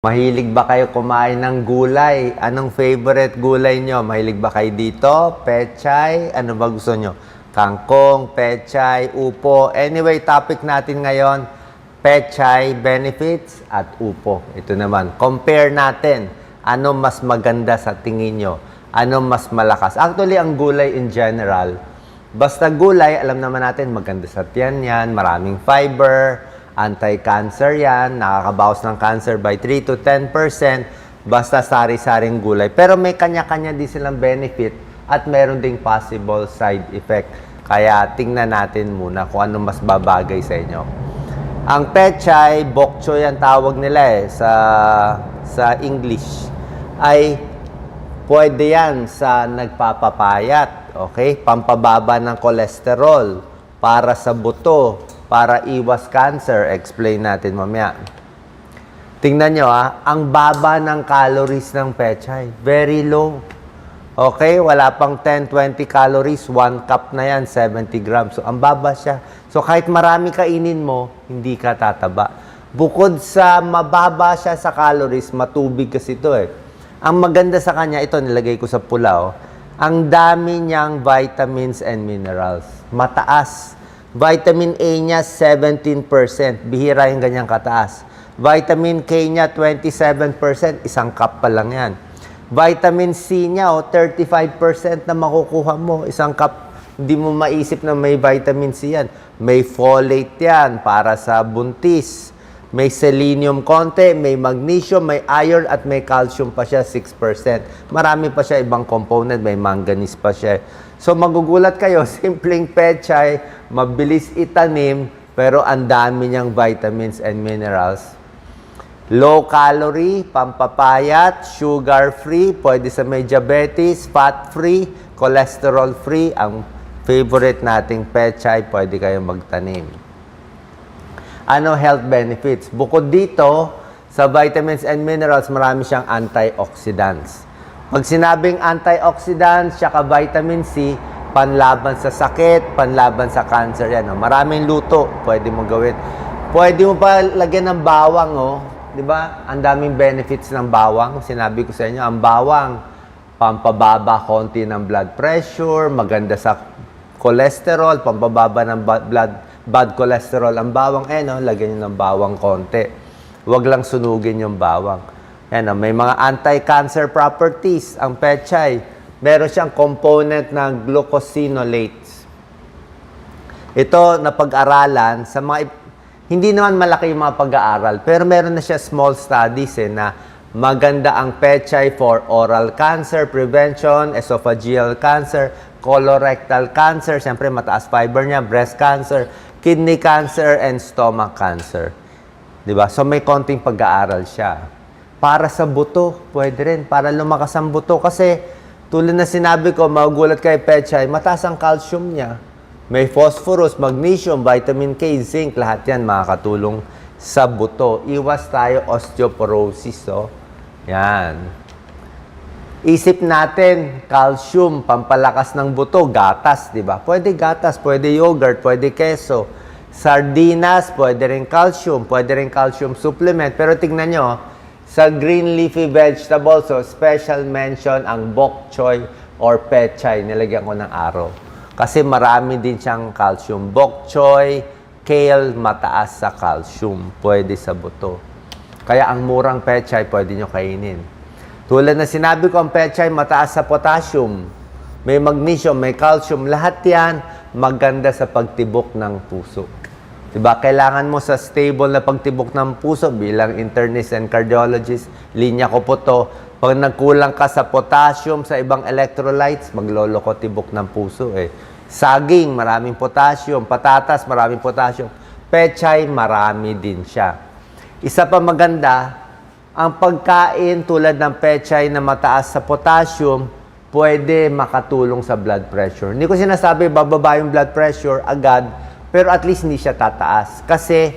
Mahilig ba kayo kumain ng gulay? Anong favorite gulay nyo? Mahilig ba kayo dito? Pechay? Ano ba gusto nyo? Kangkong, pechay, upo. Anyway, topic natin ngayon, pechay, benefits, at upo. Ito naman, compare natin. Ano mas maganda sa tingin nyo? Ano mas malakas? Actually, ang gulay in general, basta gulay, alam naman natin, maganda sa tiyan yan, maraming fiber, anti-cancer yan, nakakabawas ng cancer by 3 to 10%, basta sari-saring gulay. Pero may kanya-kanya din silang benefit at meron ding possible side effect. Kaya tingnan natin muna kung ano mas babagay sa inyo. Ang pechay, bok choy ang tawag nila sa English, ay pwede yan sa nagpapapayat, okay? Pampababa ng kolesterol, para sa buto, para iwas cancer. Explain natin mamaya. Tingnan nyo ang baba ng calories ng pechay. Very low. Okay? Wala pang 10-20 calories. 1 cup na yan, 70 grams. So, ang baba siya. So, kahit marami kainin mo, hindi ka tataba. Bukod sa mababa siya sa calories, matubig kasi ito eh. Ang maganda sa kanya, ito nilagay ko sa pula, ang dami niyang vitamins and minerals. Mataas. Vitamin A niya, 17%. Bihira yung ganyang kataas. Vitamin K niya, 27%. Isang cup pa lang yan. Vitamin C niya, 35% na makukuha mo. Isang cup, hindi mo maisip na may vitamin C yan. May folate yan para sa buntis. May selenium konti, may magnesium, may iron, at may calcium pa siya, 6%. Marami pa siya ibang component, may manganese pa siya. So magugulat kayo, simpleng pechay, mabilis itanim, pero ang dami niyang vitamins and minerals. Low calorie, pampapayat, sugar-free, pwede sa may diabetes, fat-free, cholesterol-free. Ang favorite nating pechay, pwede kayong magtanim. Ano health benefits? Bukod dito, sa vitamins and minerals, marami siyang antioxidants. Pag sinabing antioxidants, saka vitamin C, panlaban sa sakit, panlaban sa cancer yan. Maraming luto pwede mo gawin. Pwede mo pa lagyan ng bawang, di ba? Ang daming benefits ng bawang. Sinabi ko sa inyo, ang bawang, pampababa konti ng blood pressure, maganda sa cholesterol, pampababa ng bad cholesterol. Ang bawang, lagyan nyo ng bawang konti. Huwag lang sunugin yung bawang. May mga anti-cancer properties ang pechay. Meron siyang component ng glucosinolates. Ito napag-aralan sa mga hindi naman malaki yung mga pag-aaral, pero meron na siya small studies na maganda ang pechay for oral cancer prevention, esophageal cancer, colorectal cancer, siyempre mataas fiber niya, breast cancer, kidney cancer, and stomach cancer. Diba? So may konting pag-aaral siya. Para sa buto, pwede rin. Para lumakas ang buto. Kasi, tulad na sinabi ko, magugulat kay pechay, mataas ang calcium niya. May phosphorus, magnesium, vitamin K, zinc, lahat yan makakatulong sa buto. Iwas tayo osteoporosis. Yan. Isip natin, calcium, pampalakas ng buto, gatas, di ba? Pwede gatas, pwede yogurt, pwede keso. Sardinas, pwede rin calcium supplement. Pero tignan nyo, sa green leafy vegetables, so special mention ang bok choy or pechay. Nilagyan ko ng arrow. Kasi marami din siyang calcium. Bok choy, kale, mataas sa calcium. Pwede sa buto. Kaya ang murang pechay, pwede nyo kainin. Tulad na sinabi ko, ang pechay, mataas sa potassium. May magnesium, may calcium. Lahat yan, maganda sa pagtibok ng puso. Diba? Kailangan mo sa stable na pagtibok ng puso bilang internist and cardiologist. Linya ko po to. Pag nagkulang ka sa potassium, sa ibang electrolytes, magloloko tibok ng puso Saging, maraming potassium. Patatas, maraming potassium. Pechay, marami din siya. Isa pa maganda, ang pagkain tulad ng pechay na mataas sa potassium, pwede makatulong sa blood pressure. Hindi ko sinasabi bababa yung blood pressure agad, pero at least hindi siya tataas. Kasi,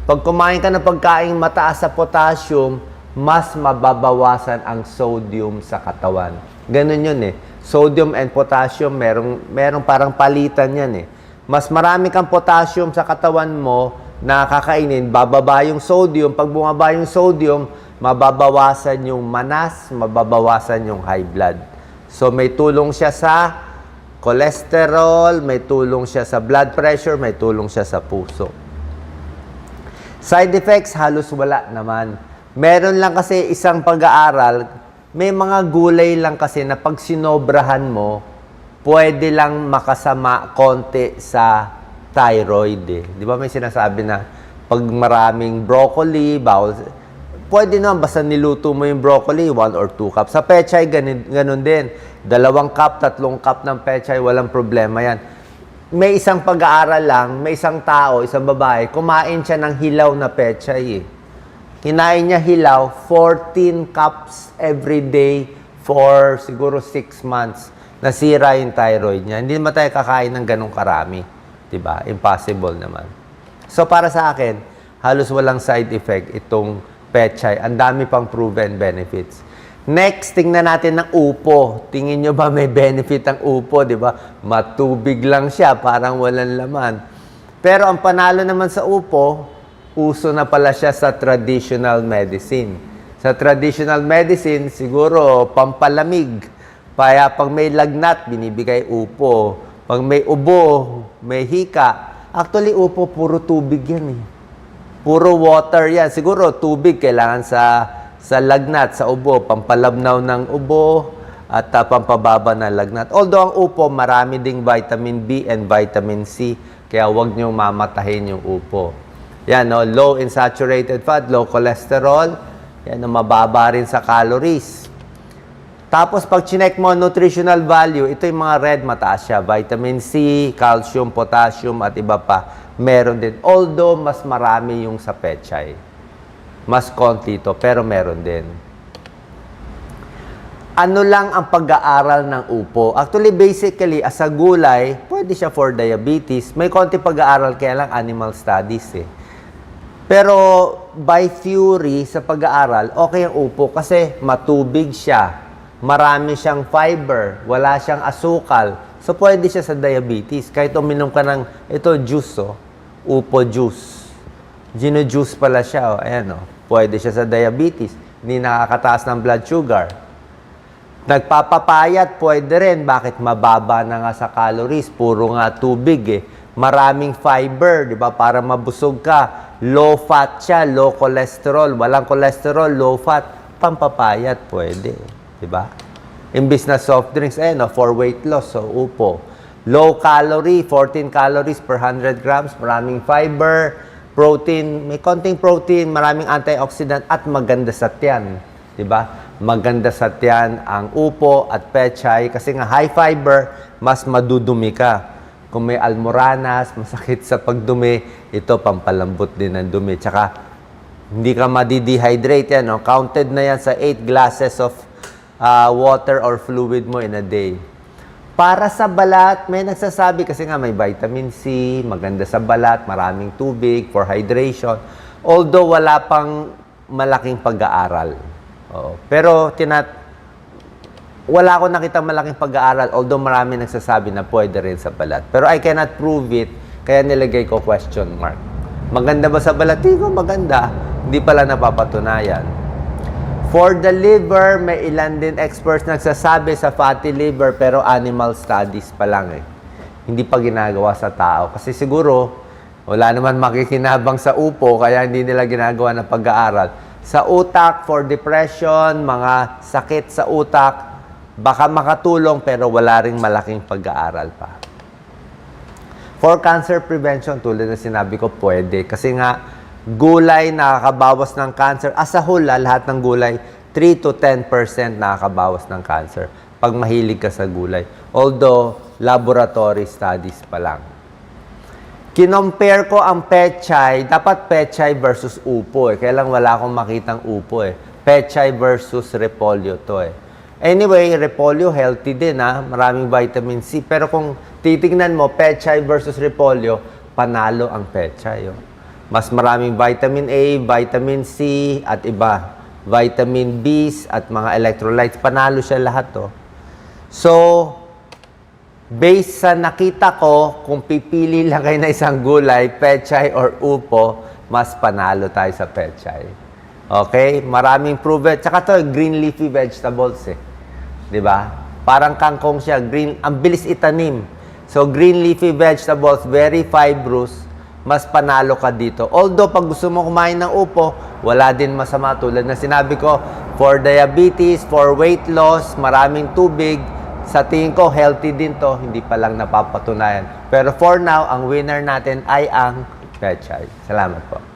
pag kumain ka ng pagkain mataas sa potassium, mas mababawasan ang sodium sa katawan. Ganun yun Sodium and potassium, merong parang palitan yan Mas marami kang potassium sa katawan mo na kakainin, bababa yung sodium. Pag bumaba yung sodium, mababawasan yung manas, mababawasan yung high blood. So may tulong siya sa cholesterol, may tulong siya sa blood pressure, may tulong siya sa puso. Side effects, halos wala naman. Meron lang kasi isang pag-aaral, may mga gulay lang kasi na pag sinobrahan mo, pwede lang makasama konti sa thyroid eh. Di ba may sinasabi na pag maraming broccoli, bawal, pwede naman basta niluto mo yung broccoli, 1 or 2 cups. Sa pechay, ganun din. 2 cup, 3 cup ng pechay, walang problema yan. May isang pag-aaral lang, may isang tao, isang babae, kumain siya ng hilaw na pechay eh. Kinain niya hilaw, 14 cups every day for siguro 6 months. Nasira yung thyroid niya. Hindi naman tayo kakain ng ganong karami. Diba? Impossible naman. So para sa akin, halos walang side effect itong pechay. Ang dami pang proven benefits. Next, tingnan natin ng upo. Tingin nyo ba may benefit ang upo, di ba? Matubig lang siya, parang walang laman. Pero ang panalo naman sa upo, uso na pala siya sa traditional medicine. Sa traditional medicine, siguro pampalamig. Kaya pag may lagnat, binibigay upo. Pag may ubo, may hika. Actually, upo, puro tubig yan eh. Puro water yan. Siguro tubig kailangan sa lagnat, sa ubo, pampalabnaw ng ubo at pampababa ng lagnat. Although ang upo, marami ding vitamin B and vitamin C, kaya huwag niyong mamatahin yung upo. Yan, no? Low in saturated fat, low cholesterol, yan, no? Mababa rin sa calories. Tapos pag chinek mo nutritional value, ito yung mga red, mataas siya. Vitamin C, calcium, potassium, at iba pa. Meron din. Although, mas marami yung sa pechay. Mas konti ito, pero meron din. Ano lang ang pag-aaral ng upo? Actually, basically, as a gulay, pwede siya for diabetes. May konti pag-aaral, kaya lang animal studies eh. Pero, by theory, sa pag-aaral, okay ang upo kasi matubig siya. Marami siyang fiber, wala siyang asukal. So, pwede siya sa diabetes. Kahit uminom ka ng, ito, juice, oh. Upo juice. Gino-juice pala siya, oh. Ayan, oh. Pwede siya sa diabetes. Hindi nakakataas ng blood sugar. Nagpapapayat, pwede rin. Bakit? Mababa na nga sa calories. Puro nga tubig, eh. Maraming fiber, di ba? Para mabusog ka. Low fat siya, low cholesterol. Walang cholesterol, low fat. Pampapayat, pwede. Diba? Imbis na soft drinks, no, for weight loss, so upo. Low calorie, 14 calories per 100 grams, maraming fiber, protein, may konting protein, maraming antioxidant, at maganda sa tiyan. Diba? Maganda sa tiyan ang upo at pechay, kasi nga high fiber, mas madudumi ka. Kung may almoranas, masakit sa pagdumi, ito pampalambot din ng dumi. Tsaka, hindi ka madi-dehydrate yan, no? Counted na yan sa 8 glasses of water or fluid mo in a day. Para sa balat, may nagsasabi kasi nga may vitamin C, maganda sa balat, maraming tubig for hydration. Although wala pang malaking pag-aaral. Pero wala akong nakita malaking pag-aaral, although marami nagsasabi na pwede rin sa balat. Pero I cannot prove it, kaya nilagay ko question mark. Maganda ba sa balat? Hindi ko maganda. Hindi pala napapatunayan. For the liver, may ilan din experts nagsasabi sa fatty liver, pero animal studies pa lang eh. Hindi pa ginagawa sa tao. Kasi siguro, wala naman makikinabang sa upo, kaya hindi nila ginagawa ng pag-aaral. Sa utak, for depression, mga sakit sa utak, baka makatulong, pero wala ring malaking pag-aaral pa. For cancer prevention, tulad na sinabi ko, pwede. Kasi nga, gulay nakakabawas ng cancer. As a whole, lahat ng gulay, 3 to 10% nakakabawas ng cancer pag mahilig ka sa gulay. Although, laboratory studies pa lang. Kinompare ko ang pechay, dapat pechay versus upo eh. Kaya lang wala akong makitang upo eh. Pechay versus repolyo to eh. Anyway, repolyo healthy din ha. Maraming vitamin C. Pero kung titignan mo, pechay versus repolyo, panalo ang pechay. Oh. Mas maraming vitamin A, vitamin C, at iba. Vitamin B at mga electrolytes. Panalo siya lahat to. So, based sa nakita ko, kung pipili lang kayo na isang gulay, pechay or upo, mas panalo tayo sa pechay. Okay? Maraming proven. Tsaka to, green leafy vegetables eh. 'Di ba? Parang kangkong siya, green, ang bilis itanim. So green leafy vegetables, very fibrous, mas panalo ka dito. Although pag gusto mo kumain ng upo, wala din masama tulad na sinabi ko, for diabetes, for weight loss, maraming tubig, sa tingin ko healthy din to, hindi pa lang napapatunayan. Pero for now, ang winner natin ay ang pechay. Salamat po.